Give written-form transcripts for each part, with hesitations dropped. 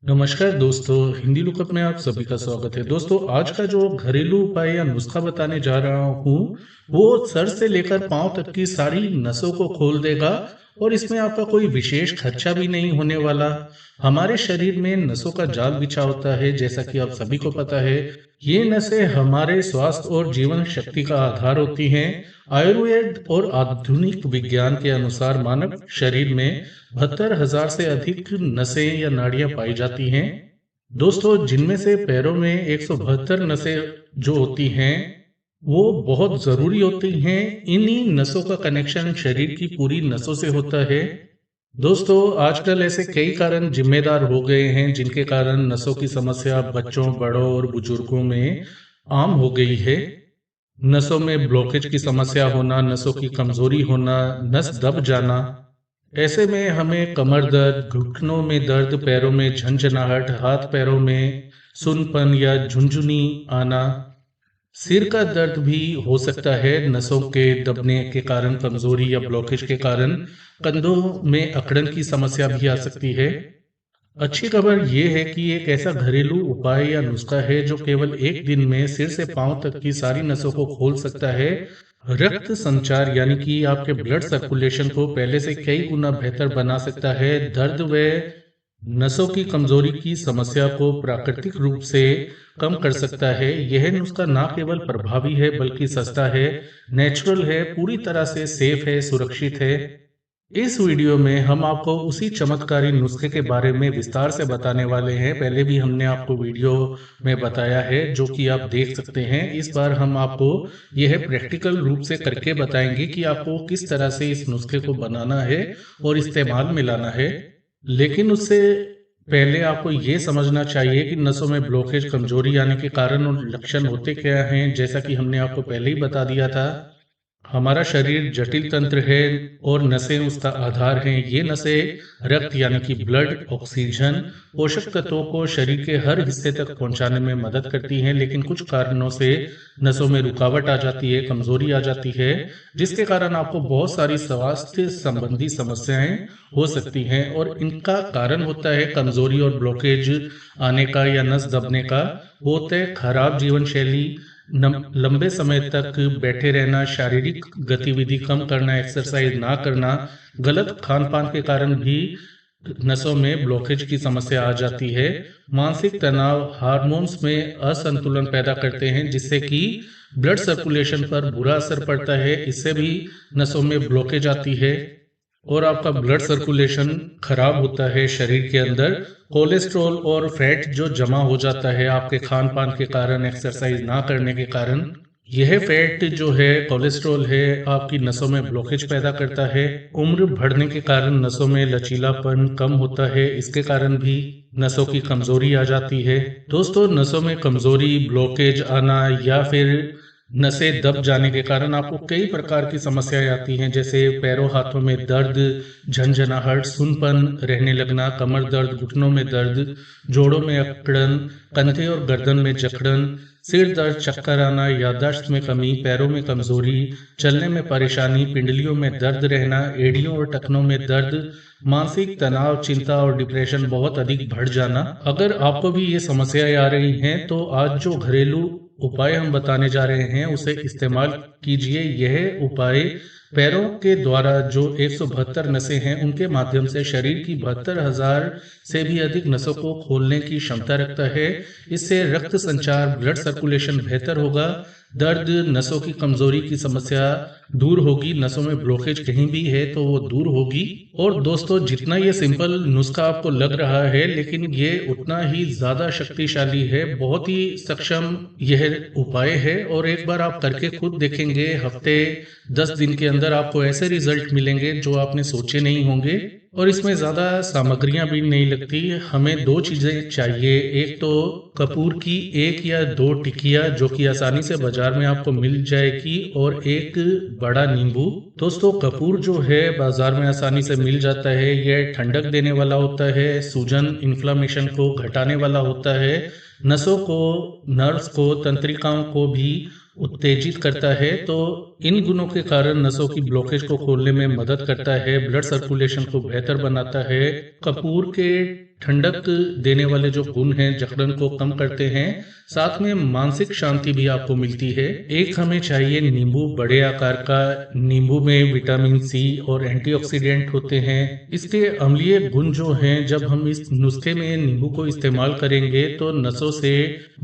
नमस्कार दोस्तों, हिंदी लुकअप में आप सभी का स्वागत है। दोस्तों, आज का जो घरेलू उपाय या नुस्खा बताने जा रहा हूँ, वो सर से लेकर पाँव तक की सारी नसों को खोल देगा और इसमें आपका कोई विशेष खर्चा भी नहीं होने वाला। हमारे शरीर में नसों का जाल बिछा होता है, जैसा कि आप सभी को पता है। ये नसें हमारे स्वास्थ्य और जीवन शक्ति का आधार होती हैं। आयुर्वेद और आधुनिक विज्ञान के अनुसार मानव शरीर में 72,000 से अधिक नसें या नाड़ियां पाई जाती हैं। दोस्तों, जिनमें से पैरों में 172 नसें जो होती हैं, वो बहुत जरूरी होती हैं। इन्हीं नसों का कनेक्शन शरीर की पूरी नसों से होता है। दोस्तों, आजकल ऐसे कई कारण जिम्मेदार हो गए हैं जिनके कारण नसों की समस्या बच्चों, बड़ों और बुजुर्गों में आम हो गई है। नसों में ब्लॉकेज की समस्या होना, नसों की कमजोरी होना, नस दब जाना। ऐसे में हमें कमर दर्द, घुटनों में दर्द, पैरों में झंझनाहट, हाथ पैरों में सुनपन या झुंझुनी आना, सिर का दर्द भी हो सकता है नसों के दबने के कारण, कमजोरी या ब्लॉकेज के कारण। कंधों में अकड़न की समस्या भी आ सकती है। अच्छी खबर यह है कि एक ऐसा घरेलू उपाय या नुस्खा है जो केवल एक दिन में सिर से पांव तक की सारी नसों को खोल सकता है। रक्त संचार यानी कि आपके ब्लड सर्कुलेशन को पहले से कई गुना बेहतर बना सकता है। दर्द व नसों की कमजोरी की समस्या को प्राकृतिक रूप से कम कर सकता है। यह नुस्खा ना केवल प्रभावी है बल्कि सस्ता है, नेचुरल है, पूरी तरह से सेफ है, सुरक्षित है। इस वीडियो में हम आपको उसी चमत्कारी नुस्खे के बारे में विस्तार से बताने वाले हैं। पहले भी हमने आपको वीडियो में बताया है, जो कि आप देख सकते हैं। इस बार हम आपको यह प्रैक्टिकल रूप से करके बताएंगे कि आपको किस तरह से इस नुस्खे को बनाना है और इस्तेमाल में लाना है। लेकिन उससे पहले आपको ये समझना चाहिए कि नसों में ब्लॉकेज, कमजोरी आने के कारण और लक्षण होते क्या हैं। जैसा कि हमने आपको पहले ही बता दिया था, हमारा शरीर जटिल तंत्र है और नसें उसका आधार हैं। ये नसें रक्त यानी कि ब्लड, ऑक्सीजन, पोषक तत्वों को शरीर के हर हिस्से तक पहुंचाने में मदद करती हैं। लेकिन कुछ कारणों से नसों में रुकावट आ जाती है, कमजोरी आ जाती है, जिसके कारण आपको बहुत सारी स्वास्थ्य संबंधी समस्याएं हो सकती हैं। और इनका कारण होता है कमजोरी और ब्लॉकेज आने का या नस दबने का। वो होता है खराब जीवन शैली, लंबे समय तक बैठे रहना, शारीरिक गतिविधि कम करना, एक्सरसाइज ना करना, गलत खान पान के कारण भी नसों में ब्लॉकेज की समस्या आ जाती है। मानसिक तनाव हार्मोन्स में असंतुलन पैदा करते हैं, जिससे कि ब्लड सर्कुलेशन पर बुरा असर पड़ता है। इससे भी नसों में ब्लॉकेज आती है और आपका ब्लड सर्कुलेशन खराब होता है शरीर के अंदर। कोलेस्ट्रॉल और फैट जो जमा हो जाता है आपके खान पान के कारण, एक्सरसाइज ना करने के कारण, यह फैट जो है, कोलेस्ट्रॉल है, आपकी नसों में ब्लॉकेज पैदा करता है। उम्र बढ़ने के कारण नसों में लचीलापन कम होता है, इसके कारण भी नसों की कमजोरी आ जाती है। दोस्तों, नसों में कमजोरी, ब्लॉकेज आना या फिर नसें दब जाने के कारण आपको कई प्रकार की समस्याएं आती हैं, जैसे पैरों हाथों में दर्द, झंझनाहट, सुनपन रहने लगना, कमर दर्द, घुटनों में दर्द, जोड़ों में अकड़न, कंधे और गर्दन में जकड़न, सिर दर्द, चक्कर आना, याददाश्त में कमी, पैरों में कमजोरी, चलने में परेशानी, पिंडलियों में दर्द रहना, एड़ियों और टखनों में दर्द, मानसिक तनाव, चिंता और डिप्रेशन बहुत अधिक बढ़ जाना। अगर आपको भी ये समस्याएं आ रही हैं तो आज जो घरेलू उपाय हम बताने जा रहे हैं उसे इस्तेमाल कीजिए। यह उपाय पैरों के द्वारा जो 172 नसें हैं, उनके माध्यम से शरीर की 72,000 से भी अधिक नसों को खोलने की क्षमता रखता है। इससे रक्त संचार, ब्लड सर्कुलेशन बेहतर होगा, दर्द, नसों की कमजोरी की समस्या दूर होगी, नसों में ब्लॉकेज कहीं भी है तो वो दूर होगी। और दोस्तों, जितना ये सिंपल नुस्खा आपको लग रहा है, लेकिन ये उतना ही ज्यादा शक्तिशाली है। बहुत ही सक्षम यह उपाय है और एक बार आप करके खुद देखेंगे, हफ्ते 10 दिन के अंदर आपको ऐसे रिजल्ट मिलेंगे जो आपने सोचे नहीं होंगे। और इसमें ज्यादा सामग्रियां भी नहीं लगती। हमें दो चीजें चाहिए, एक तो कपूर की 1 या 2 टिकिया जो कि आसानी से बाजार में आपको मिल जाएगी, और एक बड़ा नींबू। दोस्तों, कपूर जो है बाजार में आसानी से मिल जाता है। यह ठंडक देने वाला होता है, सूजन, इन्फ्लामेशन को घटाने वाला होता है, नसों को, नर्व्स को, तंत्रिकाओं को भी उत्तेजित करता है। तो इन गुणों के कारण नसों की ब्लॉकेज को खोलने में मदद करता है, ब्लड सर्कुलेशन को बेहतर बनाता है। कपूर के ठंडक देने वाले जो गुण हैं, जकड़न को कम करते हैं, साथ में मानसिक शांति भी आपको मिलती है। एक हमें चाहिए नींबू, बड़े आकार का। नींबू में विटामिन सी और एंटीऑक्सीडेंट होते हैं। इसके अम्लीय गुण जो हैं, जब हम इस नुस्खे में नींबू को इस्तेमाल करेंगे तो नसों से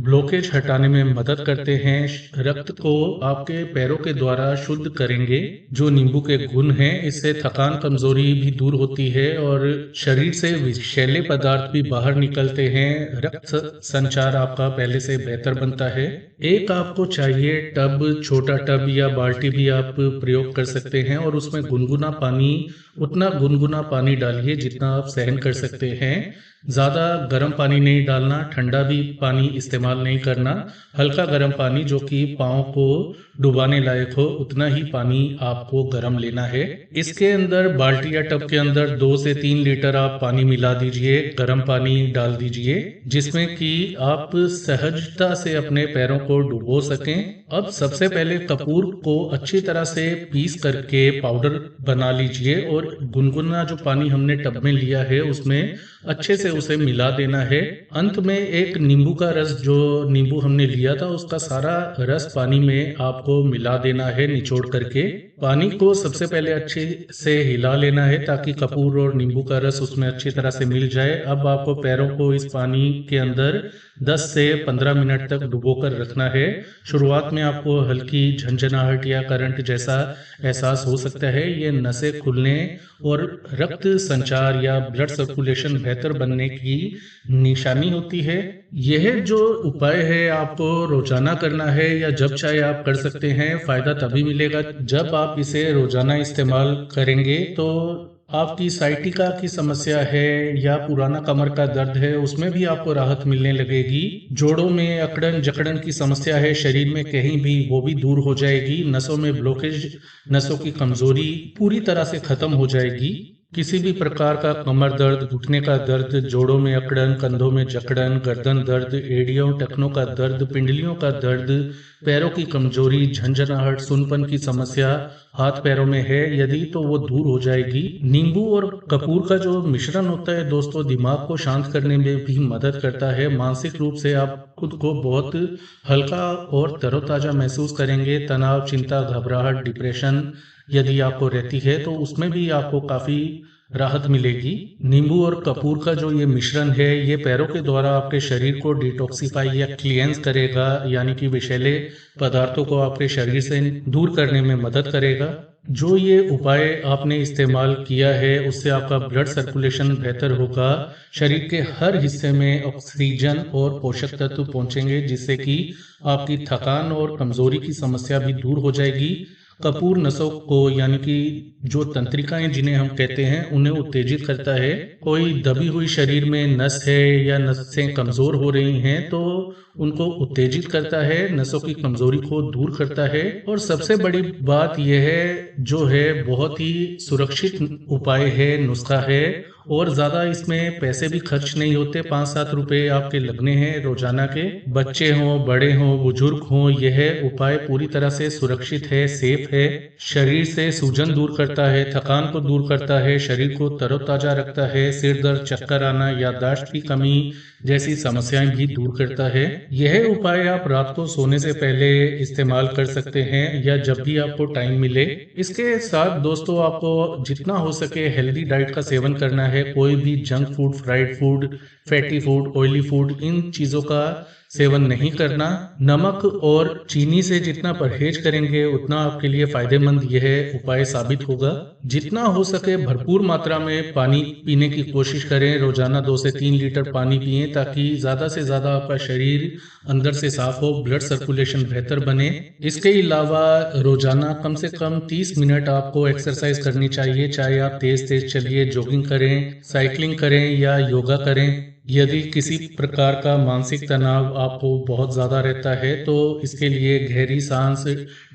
ब्लॉकेज हटाने में मदद करते हैं, रक्त को आपके पैरों के द्वारा शुद्ध करेंगे। जो नींबू के गुण हैं, इससे थकान, कमजोरी भी दूर होती है और शरीर से विषैले पदार्थ भी बाहर निकलते हैं। रक्त संचार आपका पहले से बेहतर बनता है। एक आपको चाहिए टब, छोटा टब या बाल्टी भी आप प्रयोग कर सकते हैं और उसमें गुनगुना पानी, उतना गुनगुना पानी डालिए जितना आप सहन कर सकते हैं। ज़्यादा गर्म पानी नहीं डालना, ठंडा भी पानी इस्तेमाल नहीं करना। हल्का गर्म पानी जो कि पाँव को डुबाने लायक हो, उतना ही पानी आपको गर्म लेना है। इसके अंदर बाल्टी या टब के अंदर 2 से 3 लीटर आप पानी मिला दीजिए, गर्म पानी डाल दीजिए, जिसमें कि आप सहजता से अपने पैरों को डुबो सकें। अब सबसे पहले कपूर को अच्छी तरह से पीस करके पाउडर बना लीजिए और गुनगुना जो पानी हमने टब में लिया है उसमें अच्छे से उसे मिला देना है। अंत में एक नींबू का रस, जो नींबू हमने लिया था उसका सारा रस पानी में आपको मिला देना है निचोड़ करके। पानी को सबसे पहले अच्छे से हिला लेना है ताकि कपूर और नींबू का रस उसमें अच्छी तरह से मिल जाए। अब आपको पैरों को इस पानी के अंदर 10 से 15 मिनट तक डुबोकर रखना है। शुरुआत में आपको हल्की झंझनाहट या करंट जैसा एहसास हो सकता है। ये नसें खुलने और रक्त संचार या ब्लड सर्कुलेशन बेहतर बनने की निशानी होती है। यह जो उपाय है आपको रोजाना करना है या जब चाहे आप कर सकते हैं। फायदा तभी मिलेगा जब आप इसे रोजाना इस्तेमाल करेंगे। तो आपकी साइटिका की समस्या है या पुराना कमर का दर्द है, उसमें भी आपको राहत मिलने लगेगी। जोड़ों में अकड़न जकड़न की समस्या है शरीर में कहीं भी, वो भी दूर हो जाएगी। नसों में ब्लॉकेज, नसों की कमजोरी पूरी तरह से खत्म हो जाएगी। किसी भी प्रकार का कमर दर्द, घुटने का दर्द, जोड़ों में अकड़न, कंधों में जकड़न, गर्दन दर्द, एड़ियों टखनों का दर्द, पिंडलियों का दर्द, पैरों की कमजोरी, झंझनाहट, सुनपन की समस्या हाथ पैरों में है यदि, तो वो दूर हो जाएगी। नींबू और कपूर का जो मिश्रण होता है दोस्तों, दिमाग को शांत करने में भी मदद करता है। मानसिक रूप से आप खुद को बहुत हल्का और तरोताजा महसूस करेंगे। तनाव, चिंता, घबराहट, डिप्रेशन यदि आपको रहती है तो उसमें भी आपको काफी राहत मिलेगी। नींबू और कपूर का जो ये मिश्रण है, ये पैरों के द्वारा आपके शरीर को डिटॉक्सिफाई या क्लींस करेगा, यानी कि विषैले पदार्थों को आपके शरीर से दूर करने में मदद करेगा। जो ये उपाय आपने इस्तेमाल किया है उससे आपका ब्लड सर्कुलेशन बेहतर होगा, शरीर के हर हिस्से में ऑक्सीजन और पोषक तत्व पहुंचेंगे, जिससे कि आपकी थकान और कमजोरी की समस्या भी दूर हो जाएगी। कपूर नसों को, यानी कि जो तंत्रिकाएं जिन्हें हम कहते हैं, उन्हें उत्तेजित करता है। कोई दबी हुई शरीर में नस है या नसें कमजोर हो रही हैं तो उनको उत्तेजित करता है, नसों की कमजोरी को दूर करता है। और सबसे बड़ी बात यह है, जो है बहुत ही सुरक्षित उपाय है, नुस्खा है और ज्यादा इसमें पैसे भी खर्च नहीं होते। 5-7 रुपए आपके लगने हैं रोजाना के। बच्चे हों, बड़े हों, बुजुर्ग हों, यह उपाय पूरी तरह से सुरक्षित है, सेफ है। शरीर से सूजन दूर करता है, थकान को दूर करता है, शरीर को तरोताजा रखता है, सिर दर्द, चक्कर आना, याददाश्त की कमी जैसी समस्याएं भी दूर करता है। यह उपाय आप रात को सोने से पहले इस्तेमाल कर सकते हैं या जब भी आपको टाइम मिले। इसके साथ दोस्तों आपको जितना हो सके हेल्दी डाइट का सेवन करना है। कोई भी junk food, fried food, fatty food, oily food, इन चीजों का सेवन नहीं करना। नमक और चीनी से जितना परहेज करेंगे उतना आपके लिए फायदेमंद यह उपाय साबित होगा। जितना हो सके भरपूर मात्रा में पानी पीने की कोशिश करें। रोजाना 2 से 3 लीटर पानी पिएं ताकि ज्यादा से ज्यादा आपका शरीर अंदर से साफ हो, ब्लड सर्कुलेशन बेहतर बने। इसके अलावा रोजाना कम से कम 30 मिनट आपको एक्सरसाइज करनी चाहिए, चाहे आप तेज तेज चलिए, जॉगिंग करें, साइकिलिंग करें या योगा करें। यदि किसी प्रकार का मानसिक तनाव आपको बहुत ज़्यादा रहता है तो इसके लिए गहरी सांस,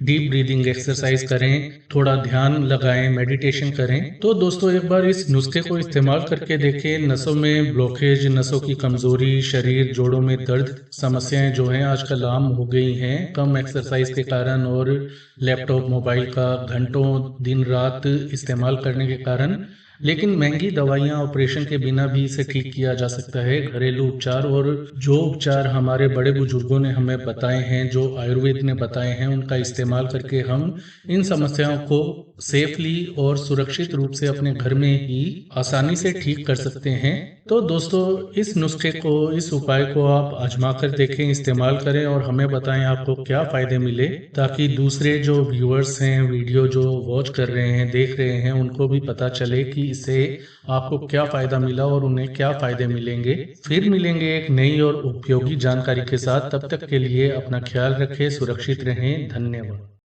डीप ब्रीदिंग एक्सरसाइज करें, थोड़ा ध्यान लगाएं, मेडिटेशन करें। तो दोस्तों एक बार इस नुस्खे को इस्तेमाल करके देखें। नसों में ब्लॉकेज, नसों की कमजोरी, शरीर जोड़ों में दर्द समस्याएं जो हैं आजकल आम हो गई हैं कम एक्सरसाइज के कारण और लैपटॉप, मोबाइल का घंटों दिन रात इस्तेमाल करने के कारण। लेकिन महंगी दवाइयाँ, ऑपरेशन के बिना भी इसे ठीक किया जा सकता है। घरेलू उपचार और जो उपचार हमारे बड़े बुजुर्गों ने हमें बताए हैं, जो आयुर्वेद ने बताए हैं, उनका इस्तेमाल करके हम इन समस्याओं को सेफली और सुरक्षित रूप से अपने घर में ही आसानी से ठीक कर सकते हैं। तो दोस्तों, इस नुस्खे को, इस उपाय को आप आजमा कर देखें, इस्तेमाल करें और हमें बताएं आपको क्या फायदे मिले, ताकि दूसरे जो व्यूअर्स हैं, वीडियो जो वॉच कर रहे हैं, देख रहे हैं, उनको भी पता चले कि इससे आपको क्या फायदा मिला और उन्हें क्या फायदे मिलेंगे। फिर मिलेंगे एक नई और उपयोगी जानकारी के साथ। तब तक के लिए अपना ख्याल रखें, सुरक्षित रहें। धन्यवाद।